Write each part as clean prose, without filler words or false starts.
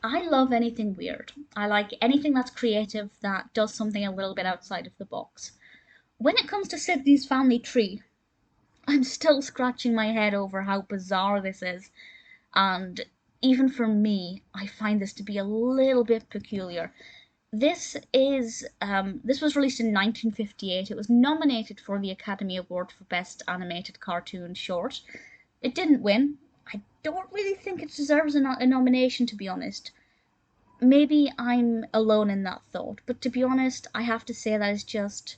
I love anything weird. I like anything that's creative, that does something a little bit outside of the box. When it comes to Sidney's family tree, I'm still scratching my head over how bizarre this is, and even for me, I find this to be a little bit peculiar. This was released in 1958. It was nominated for the Academy Award for Best Animated Cartoon Short. It didn't win. I don't really think it deserves a nomination, to be honest. Maybe I'm alone in that thought, but to be honest, I have to say that is just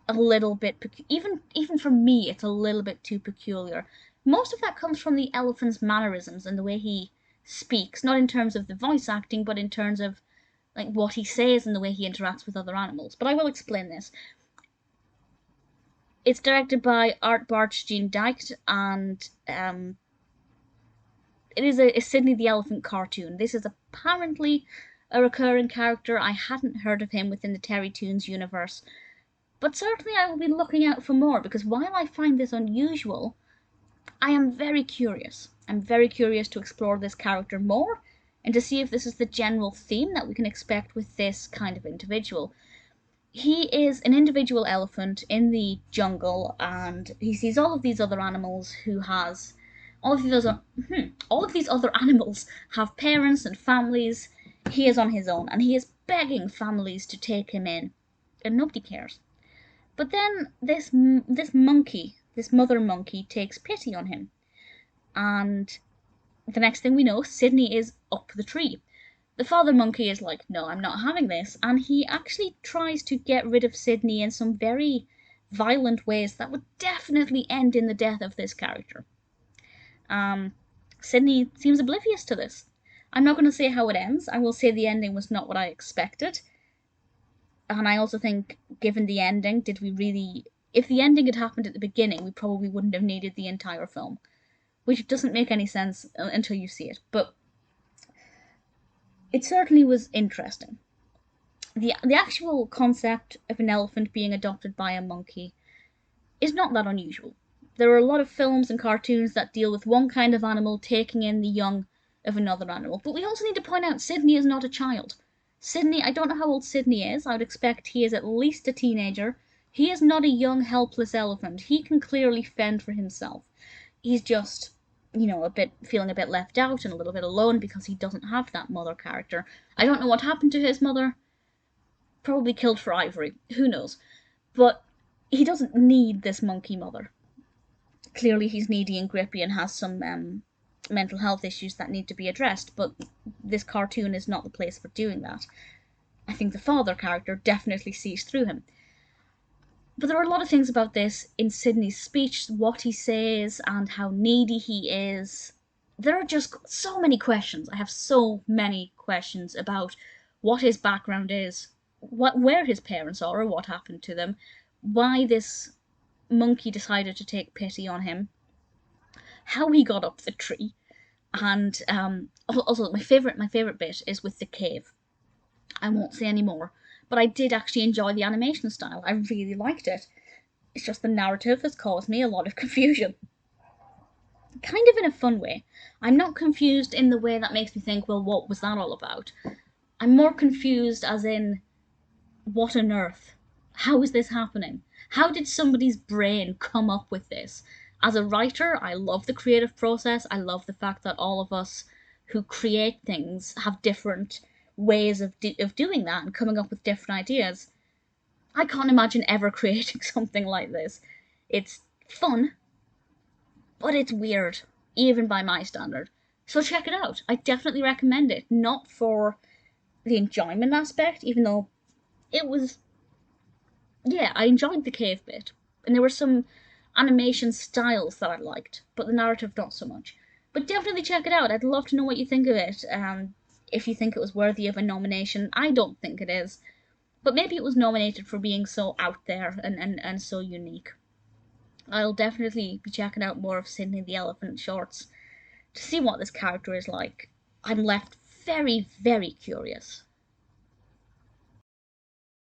a little bit even for me, it's a little bit too peculiar. Most of that comes from the elephant's mannerisms and the way he speaks, not in terms of the voice acting, but in terms of like what he says and the way he interacts with other animals. But I will explain this. It's directed by Bartsch, Deitch, and it is a Sidney the Elephant cartoon. This is apparently a recurring character. I hadn't heard of him within the Terry Toons universe, but certainly I will be looking out for more, because while I find this unusual, I am very curious. I'm very curious to explore this character more and to see if this is the general theme that we can expect with this kind of individual. He is an individual elephant in the jungle, and he sees all of these other animals who has all of these other animals have parents and families. He is on his own, and he is begging families to take him in, and nobody cares. But then this monkey, this mother monkey, takes pity on him, and the next thing we know, Sidney is up the tree. The father monkey is like, no, I'm not having this, and he actually tries to get rid of Sidney in some very violent ways that would definitely end in the death of this character. Sidney seems oblivious to this. I'm not going to say how it ends. I will say the ending was not what I expected. And I also think, given the ending, if the ending had happened at the beginning, we probably wouldn't have needed the entire film. Which doesn't make any sense until you see it. But it certainly was interesting. The actual concept of an elephant being adopted by a monkey is not that unusual. There are a lot of films and cartoons that deal with one kind of animal taking in the young of another animal. But we also need to point out Sidney is not a child. Sidney, I don't know how old Sidney is. I would expect he is at least a teenager. He is not a young, helpless elephant. He can clearly fend for himself. He's just, feeling a bit left out and a little bit alone because he doesn't have that mother character. I don't know what happened to his mother. Probably killed for ivory. Who knows? But he doesn't need this monkey mother. Clearly he's needy and grippy and has some mental health issues that need to be addressed, but this cartoon is not the place for doing that. I think the father character definitely sees through him. But there are a lot of things about this in Sidney's speech, what he says, and how needy he is. There are just so many questions. I have so many questions about what his background is, where his parents are or what happened to them, why this monkey decided to take pity on him, how he got up the tree, and also my favorite bit is with the cave. I won't say any more, but I did actually enjoy the animation style. I really liked it. It's just the narrative has caused me a lot of confusion. Kind of in a fun way. I'm not confused in the way that makes me think, well, what was that all about? I'm more confused as in, what on earth? How is this happening? How did somebody's brain come up with this? As a writer, I love the creative process. I love the fact that all of us who create things have different ways of doing that and coming up with different ideas. I can't imagine ever creating something like this. It's fun, but it's weird, even by my standard. So check it out. I definitely recommend it. Not for the enjoyment aspect, even though it was... Yeah, I enjoyed the cave bit. And there were some animation styles that I liked, but the narrative not so much. But definitely check it out. I'd love to know what you think of it. If you think it was worthy of a nomination. I don't think it is. But maybe it was nominated for being so out there and so unique. I'll definitely be checking out more of Sidney the Elephant shorts to see what this character is like. I'm left very, very curious.